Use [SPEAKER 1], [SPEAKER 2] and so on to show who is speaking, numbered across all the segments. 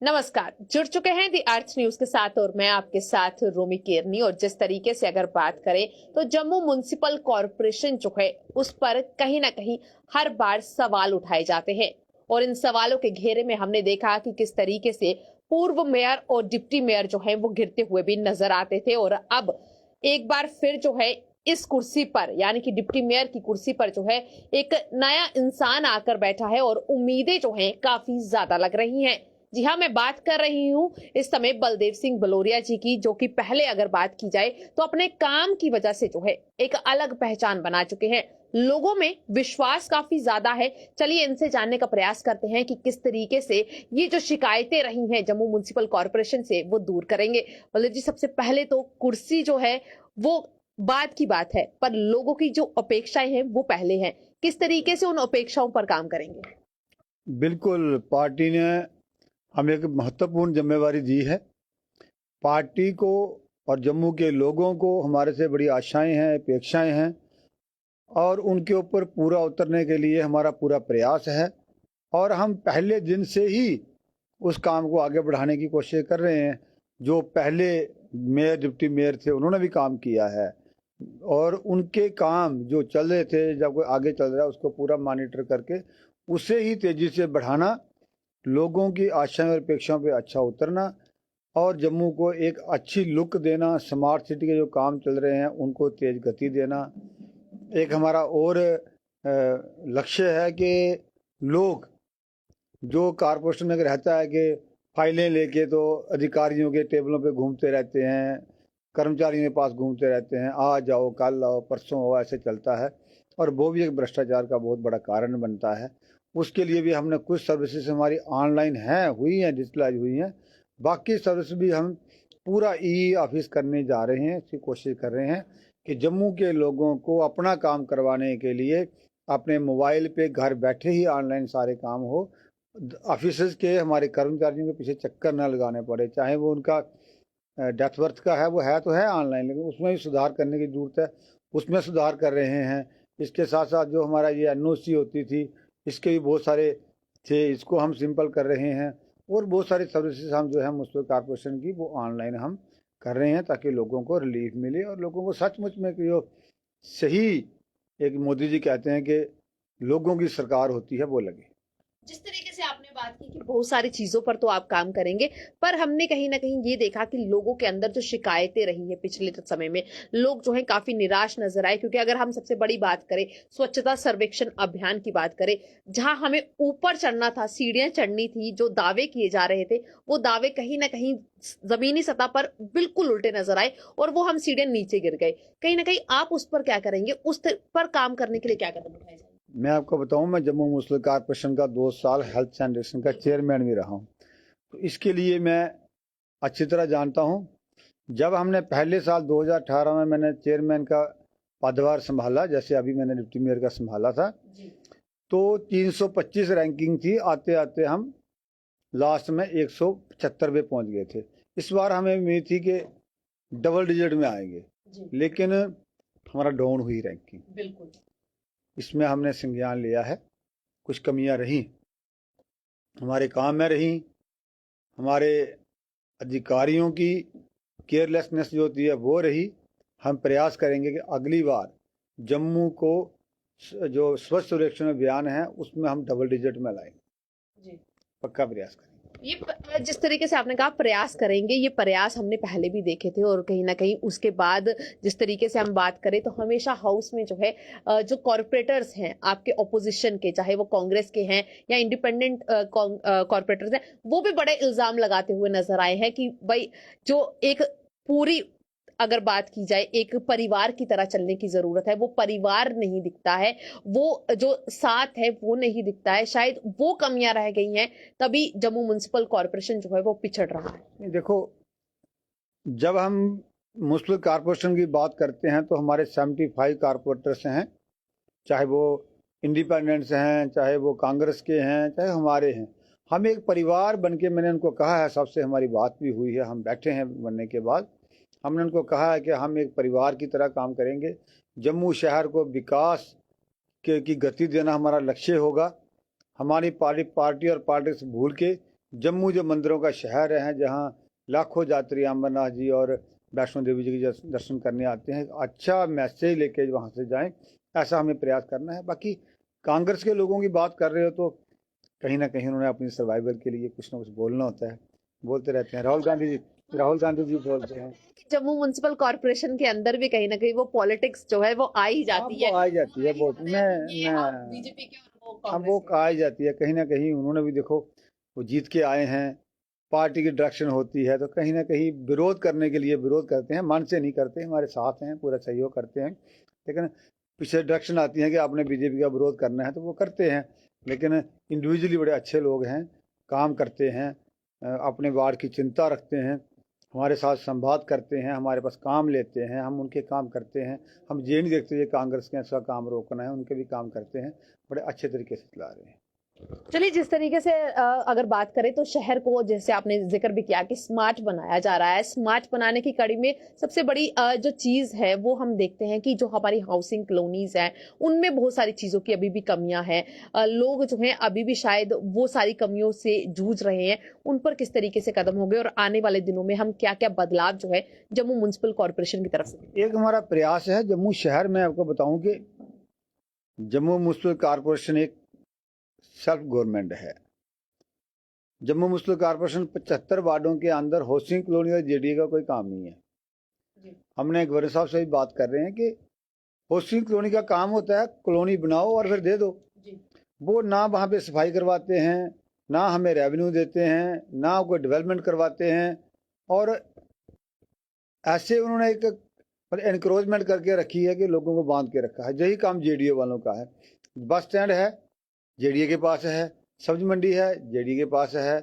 [SPEAKER 1] नमस्कार, जुड़ चुके हैं दी अर्थ न्यूज के साथ और मैं आपके साथ रोमी केरनी। और जिस तरीके से अगर बात करें तो जम्मू म्युनिसिपल कॉरपोरेशन जो है उस पर कहीं ना कहीं हर बार सवाल उठाए जाते हैं और इन सवालों के घेरे में हमने देखा कि किस तरीके से पूर्व मेयर और डिप्टी मेयर जो है वो गिरते हुए भी नजर आते थे। और अब एक बार फिर जो है इस कुर्सी पर यानी कि डिप्टी मेयर की कुर्सी पर जो है एक नया इंसान आकर बैठा है और उम्मीदें जो है काफी ज्यादा लग रही हैं। जी हाँ, मैं बात कर रही हूँ इस समय बलदेव सिंह बलोरिया जी की, जो कि पहले अगर बात की जाए तो अपने काम की वजह से जो है एक अलग पहचान बना चुके हैं। लोगों में विश्वास काफी ज्यादा है। चलिए इनसे जानने का प्रयास करते हैं कि किस तरीके से ये जो शिकायतें रही हैं जम्मू म्युनिसिपल कॉरपोरेशन से वो दूर करेंगे। बलदेव जी, सबसे पहले तो कुर्सी जो है वो बात की बात है, पर लोगों की जो अपेक्षाएं हैं वो पहले हैं। किस तरीके से उन अपेक्षाओं पर काम करेंगे?
[SPEAKER 2] बिल्कुल, पार्टी ने हमें एक महत्वपूर्ण जिम्मेवारी दी है। पार्टी को और जम्मू के लोगों को हमारे से बड़ी आशाएं हैं, अपेक्षाएं हैं और उनके ऊपर पूरा उतरने के लिए हमारा पूरा प्रयास है। और हम पहले दिन से ही उस काम को आगे बढ़ाने की कोशिश कर रहे हैं। जो पहले मेयर डिप्टी मेयर थे उन्होंने भी काम किया है और उनके काम जो चल रहे थे, जब कोई आगे चल रहा है उसको पूरा मॉनिटर करके उसे ही तेजी से बढ़ाना, लोगों की आशाएं और अपेक्षाओं पे अच्छा उतरना और जम्मू को एक अच्छी लुक देना, स्मार्ट सिटी के जो काम चल रहे हैं उनको तेज गति देना। एक हमारा और लक्ष्य है कि लोग जो कारपोरेशन में रहता है कि फाइलें लेके तो अधिकारियों के टेबलों पे घूमते रहते हैं, कर्मचारियों के पास घूमते रहते हैं, आज जाओ कल आओ परसों आओ, ऐसे चलता है और वो भी एक भ्रष्टाचार का बहुत बड़ा कारण बनता है। उसके लिए भी हमने कुछ सर्विसेज हमारी ऑनलाइन हैं, हुई हैं, डिजिटलाइज हुई हैं। बाकी सर्विस भी हम पूरा ई ऑफिस करने जा रहे हैं। इसकी कोशिश कर रहे हैं कि जम्मू के लोगों को अपना काम करवाने के लिए अपने मोबाइल पे घर बैठे ही ऑनलाइन सारे काम हो। ऑफिस के हमारे कर्मचारियों के पीछे चक्कर न लगाने पड़े, चाहे वो उनका डेथ बर्थ का है, वो है तो है ऑनलाइन, लेकिन उसमें भी सुधार करने की जरूरत है। उसमें सुधार कर रहे हैं। इसके साथ साथ जो हमारा ये एनओसी होती थी, इसके भी बहुत सारे थे, इसको हम सिंपल कर रहे हैं। और बहुत सारी सर्विसेज हम जो है म्युनिसिपल कॉरपोरेशन की वो ऑनलाइन हम कर रहे हैं ताकि लोगों को रिलीफ मिले और लोगों को सचमुच में कि जो सही, एक मोदी जी कहते हैं कि लोगों की सरकार होती है, वो लगे।
[SPEAKER 1] जिस तरीके से आपने बात की कि बहुत सारी चीजों पर तो आप काम करेंगे, पर हमने कहीं ना कहीं ये देखा कि लोगों के अंदर जो शिकायतें रही है पिछले समय में, लोग जो है काफी निराश नजर आए। क्योंकि अगर हम सबसे बड़ी बात करें, स्वच्छता सर्वेक्षण अभियान की बात करें, जहां हमें ऊपर चढ़ना था, सीढ़ियां चढ़नी थी, जो दावे किए जा रहे थे वो दावे कहीं ना कहीं जमीनी सतह पर बिल्कुल उल्टे नजर आए और वो हम सीढ़ियां नीचे गिर गए। कहीं ना कहीं आप उस पर क्या करेंगे, उस पर काम करने के लिए क्या कदम उठाए जाएंगे?
[SPEAKER 2] मैं आपको बताऊं, मैं जम्मू म्युनिसिपल कॉरपोरेशन का 2 साल हेल्थ सैनिटेशन का चेयरमैन भी रहा हूं, तो इसके लिए मैं अच्छी तरह जानता हूं। जब हमने पहले साल 2018 में मैंने चेयरमैन का पदभार संभाला, जैसे अभी मैंने डिप्टी मेयर का संभाला था, तो 325 रैंकिंग थी। आते आते हम लास्ट में 175 पहुंच गए थे। इस बार हमें उम्मीद थी कि डबल डिजिट में आएंगे, लेकिन हमारा डाउन हुई रैंकिंग।
[SPEAKER 1] बिल्कुल।
[SPEAKER 2] इसमें हमने संज्ञान लिया है। कुछ कमियां रही, हमारे काम में रही, हमारे अधिकारियों की केयरलेसनेस जो होती है वो रही। हम प्रयास करेंगे कि अगली बार जम्मू को जो स्वच्छ सर्वेक्षण अभियान है उसमें हम डबल डिजिट में लाएंगे। पक्का प्रयास करेंगे।
[SPEAKER 1] ये जिस तरीके से आपने कहा प्रयास करेंगे, ये प्रयास हमने पहले भी देखे थे और कहीं ना कहीं उसके बाद जिस तरीके से हम बात करें तो हमेशा हाउस में जो है जो कॉरपोरेटर्स हैं आपके ऑपोजिशन के, चाहे वो कांग्रेस के हैं या इंडिपेंडेंट कॉरपोरेटर्स हैं, वो भी बड़े इल्जाम लगाते हुए नजर आए हैं कि भाई जो एक पूरी, अगर बात की जाए, एक परिवार की तरह चलने की जरूरत है, वो परिवार नहीं दिखता है, वो जो साथ है वो नहीं दिखता है। शायद वो कमियां रह गई हैं, तभी जम्मू म्युनिसिपल कॉरपोरेशन जो है वो पिछड़ रहा है।
[SPEAKER 2] देखो, जब हम म्युनिसिपल कॉरपोरेशन की बात करते हैं तो हमारे 75 कॉरपोरेटर्स हैं, चाहे वो इंडिपेंडेंट्स हैं, चाहे वो कांग्रेस के हैं, चाहे हमारे हैं। हम एक परिवार बन के, मैंने उनको कहा है, सबसे हमारी बात भी हुई है, हम बैठे हैं बनने के बाद, हमने उनको कहा है कि हम एक परिवार की तरह काम करेंगे। जम्मू शहर को विकास की गति देना हमारा लक्ष्य होगा। हमारी पार्टी और पॉलिटिक्स भूल के जम्मू जो मंदिरों का शहर है, जहाँ लाखों यात्री अमरनाथ जी और वैष्णो देवी जी के दर्शन करने आते हैं, अच्छा मैसेज लेके वहाँ से जाएं, ऐसा हमें प्रयास करना है। बाकी कांग्रेस के लोगों की बात कर रहे हो तो कहीं ना कहीं उन्होंने अपनी सर्वाइवल के लिए कुछ ना कुछ बोलना होता है, बोलते रहते हैं। राहुल गांधी जी बोलते हैं।
[SPEAKER 1] जम्मू म्युनिसिपल कॉर्पोरेशन के अंदर भी कहीं ना कहीं वो पॉलिटिक्स जो है वो आ ही जाती है।
[SPEAKER 2] वो आ ही जाती है बहुत।
[SPEAKER 1] बीजेपी के और वो
[SPEAKER 2] अब वो
[SPEAKER 1] कांग्रेस
[SPEAKER 2] आ ही जाती है कहीं ना कहीं। उन्होंने भी देखो, वो जीत के आए हैं, पार्टी की डायरेक्शन होती है तो कहीं ना कहीं विरोध करने के लिए विरोध करते हैं, मन से नहीं करते, हमारे साथ हैं, पूरा सहयोग करते हैं। लेकिन पीछे डायरेक्शन आती है कि आपने बीजेपी का विरोध करना है तो वो करते हैं। लेकिन इंडिविजुअली बड़े अच्छे लोग हैं, काम करते हैं, अपने वार्ड की चिंता रखते हैं, हमारे साथ संवाद करते हैं, हमारे पास काम लेते हैं, हम उनके काम करते हैं। हम ये नहीं देखते ये कांग्रेस के इसका काम रोकना है, उनके भी काम करते हैं, बड़े अच्छे तरीके से चला रहे हैं।
[SPEAKER 1] चलिए, जिस तरीके से अगर बात करें तो शहर को, जैसे आपने जिक्र भी किया कि स्मार्ट बनाया जा रहा है, स्मार्ट बनाने की कड़ी में सबसे बड़ी जो चीज है वो हम देखते हैं कि जो हमारी हाउसिंग कॉलोनीज हैं उनमें बहुत सारी चीजों की अभी भी कमियां हैं। लोग जो हैं अभी भी शायद वो सारी कमियों से जूझ रहे हैं। उन पर किस तरीके से कदम होंगे और आने वाले दिनों में हम क्या क्या बदलाव जो है जम्मू म्युनिसिपल कॉर्पोरेशन की तरफ से?
[SPEAKER 2] एक हमारा प्रयास है जम्मू शहर में, आपको बताऊं कि जम्मू म्युनिसिपल कॉर्पोरेशन एक सेल्फ गवर्नमेंट है। जम्मू म्युनिसिपल कॉर्पोरेशन 75 वार्डों के अंदर हाउसिंग कॉलोनी और जेडीए का कोई काम नहीं है। हमने गवर्नर साहब से भी बात कर रहे हैं कि हाउसिंग कॉलोनी का काम होता है कॉलोनी बनाओ और फिर दे दो। वो ना वहाँ पे सफाई करवाते हैं, ना हमें रेवेन्यू देते हैं, ना कोई डेवलपमेंट करवाते हैं, और ऐसे उन्होंने एक एनक्रोचमेंट करके रखी है कि लोगों को बांध के रखा है। यही काम जेडीए वालों का है। बस स्टैंड है, जेडीए के पास है, सब्जी मंडी है, जेडीए के पास है,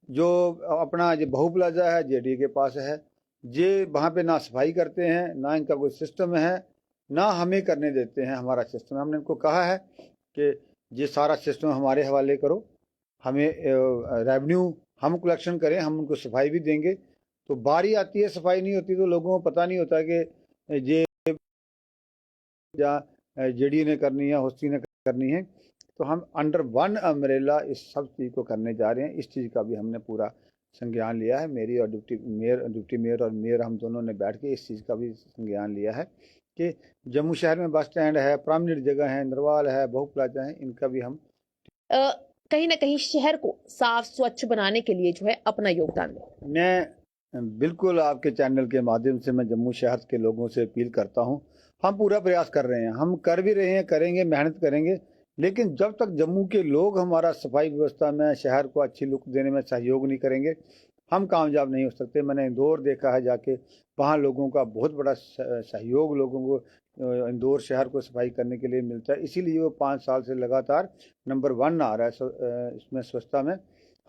[SPEAKER 2] जो अपना जो बहु प्लाजा है जेडीए के पास है। ये वहाँ पे ना सफाई करते हैं, ना इनका कोई सिस्टम है, ना हमें करने देते हैं हमारा सिस्टम। हमने इनको कहा है कि ये सारा सिस्टम हमारे हवाले करो, हमें रेवेन्यू हम कलेक्शन करें, हम उनको सफाई भी देंगे। तो बारी आती है, सफाई नहीं होती तो लोगों को पता नहीं होता कि ये जेडीए ने करनी है, हॉस्टी ने करनी है। तो हम अंडर वन अम्ब्रेला इस सब चीज़ को करने जा रहे हैं। इस चीज़ का भी हमने पूरा संज्ञान लिया है। मेरी और डिप्टी मेयर और मेयर हम दोनों ने बैठ के इस चीज़ का भी संज्ञान लिया है कि जम्मू शहर में बस स्टैंड है, प्रोमिनेंट जगह है, नरवाल है, बहु प्लाजा है, इनका भी हम
[SPEAKER 1] कहीं ना कहीं शहर को साफ स्वच्छ बनाने के लिए जो है अपना योगदान दें।
[SPEAKER 2] मैं बिल्कुल आपके चैनल के माध्यम से मैं जम्मू शहर के लोगों से अपील करता हूं। हम पूरा प्रयास कर रहे हैं, हम कर भी रहे हैं, करेंगे, मेहनत करेंगे। लेकिन जब तक जम्मू के लोग हमारा सफाई व्यवस्था में, शहर को अच्छी लुक देने में सहयोग नहीं करेंगे, हम कामयाब नहीं हो सकते। मैंने इंदौर देखा है जाके, वहाँ लोगों का बहुत बड़ा सहयोग लोगों को इंदौर शहर को सफाई करने के लिए मिलता है। इसीलिए वो 5 साल से लगातार नंबर 1 आ रहा है इसमें स्वच्छता में।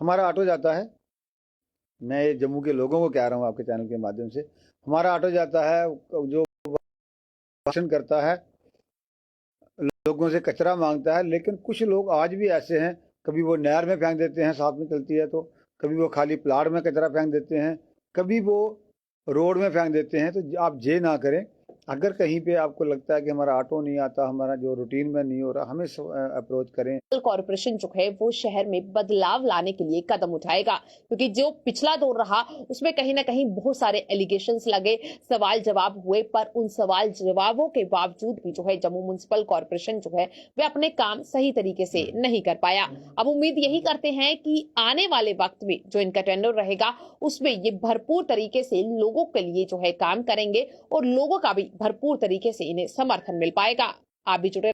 [SPEAKER 2] हमारा ऑटो जाता है, मैं ये जम्मू के लोगों को कह रहा हूँ आपके चैनल के माध्यम से, हमारा ऑटो जाता है जो भाषण करता है, लोगों से कचरा मांगता है। लेकिन कुछ लोग आज भी ऐसे हैं, कभी वो नहर में फेंक देते हैं, साथ में चलती है तो, कभी वो खाली प्लाट में कचरा फेंक देते हैं, कभी वो रोड में फेंक देते हैं। तो आप ये ना करें। अगर कहीं पे आपको लगता है कि हमारा ऑटो नहीं आता, हमारा जो रूटीन में नहीं हो रहा, हमें अप्रोच करें।
[SPEAKER 1] कॉर्पोरेशन जो है वो शहर में बदलाव लाने के लिए कदम उठाएगा, क्योंकि जो पिछला दौर रहा उसमें कहीं ना कहीं बहुत सारे एलिगेशंस लगे, सवाल जवाब हुए, पर उन सवाल जवाबों के बावजूद भी जो है जम्मू म्युनिसिपल कॉर्पोरेशन जो है वे अपने काम सही तरीके से नहीं कर पाया। अब उम्मीद यही करते हैं कि आने वाले वक्त में जो इनका टेंडर रहेगा उसमें ये भरपूर तरीके से लोगों के लिए जो है काम करेंगे और लोगों का भी भरपूर तरीके से इन्हें समर्थन मिल पाएगा। आप भी जुड़े